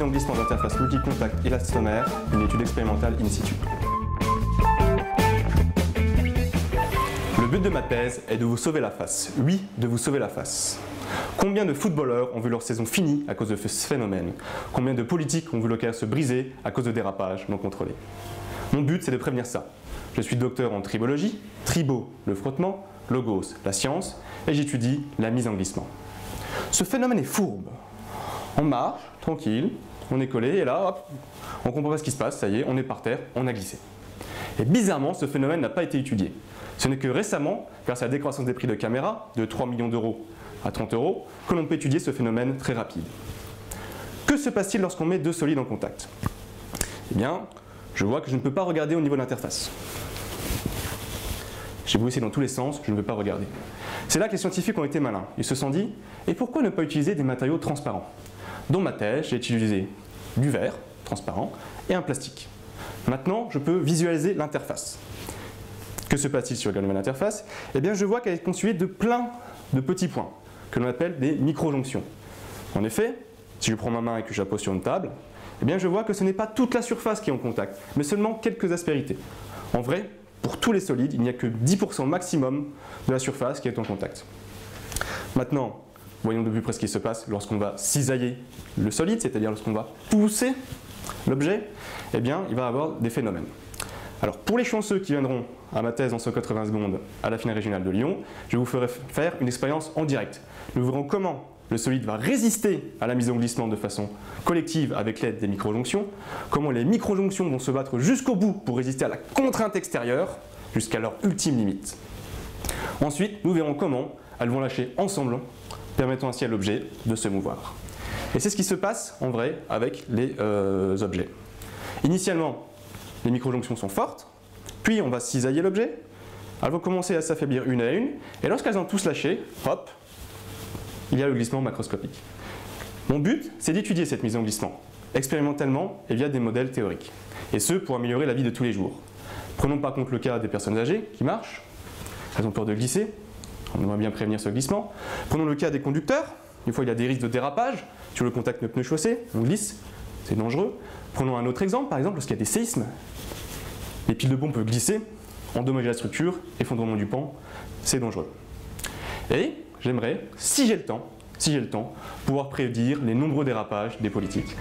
mise en glissement d'interface multicontact élastomère, une étude expérimentale in situ. Le but de ma thèse est de vous sauver la face. Oui, de vous sauver la face. Combien de footballeurs ont vu leur saison finie à cause de ce phénomène? Combien de politiques ont vu leur carrière se briser à cause de dérapages non contrôlés? Mon but, c'est de prévenir ça. Je suis docteur en tribologie, tribo, le frottement, logos, la science, et j'étudie la mise en glissement. Ce phénomène est fourbe. On marche, tranquille, on est collé, et là, hop, on comprend pas ce qui se passe, ça y est, on est par terre, on a glissé. Et bizarrement, ce phénomène n'a pas été étudié. Ce n'est que récemment, grâce à la décroissance des prix de caméras, de 3 millions d'euros à 30 euros, que l'on peut étudier ce phénomène très rapide. Que se passe-t-il lorsqu'on met deux solides en contact? Eh bien, je vois que je ne peux pas regarder au niveau de l'interface. J'ai beau essayer dans tous les sens, je ne veux pas regarder. C'est là que les scientifiques ont été malins. Ils se sont dit, et pourquoi ne pas utiliser des matériaux transparents? Dans ma thèse, j'ai utilisé du verre transparent et un plastique. Maintenant, je peux visualiser l'interface. Que se passe-t-il si je regarde l'interface? Eh bien, je vois qu'elle est constituée de plein de petits points, que l'on appelle des microjonctions. En effet, si je prends ma main et que je la pose sur une table, eh bien, je vois que ce n'est pas toute la surface qui est en contact, mais seulement quelques aspérités. En vrai, pour tous les solides, il n'y a que 10% maximum de la surface qui est en contact. Maintenant, voyons de plus près ce qui se passe lorsqu'on va cisailler le solide, c'est-à-dire lorsqu'on va pousser l'objet, eh bien, il va y avoir des phénomènes. Alors, pour les chanceux qui viendront à ma thèse en 180 secondes à la finale régionale de Lyon, je vous ferai faire une expérience en direct. Nous verrons comment le solide va résister à la mise en glissement de façon collective avec l'aide des microjonctions, comment les microjonctions vont se battre jusqu'au bout pour résister à la contrainte extérieure, jusqu'à leur ultime limite. Ensuite, nous verrons comment elles vont lâcher ensemble, permettant ainsi à l'objet de se mouvoir. Et c'est ce qui se passe en vrai avec les objets. Initialement, les microjonctions sont fortes, puis on va cisailler l'objet, elles vont commencer à s'affaiblir une à une, et lorsqu'elles ont tous lâché, hop, il y a le glissement macroscopique. Mon but, c'est d'étudier cette mise en glissement, expérimentalement et via des modèles théoriques, et ce pour améliorer la vie de tous les jours. Prenons par contre le cas des personnes âgées qui marchent, elles ont peur de glisser, on aimerait bien prévenir ce glissement. Prenons le cas des conducteurs, une fois il y a des risques de dérapage sur le contact de pneus chaussés, on glisse, c'est dangereux. Prenons un autre exemple, par exemple lorsqu'il y a des séismes, les piles de bombes peuvent glisser, endommager la structure, effondrement du pan, c'est dangereux. Et j'aimerais, si j'ai le temps, pouvoir prédire les nombreux dérapages des politiques.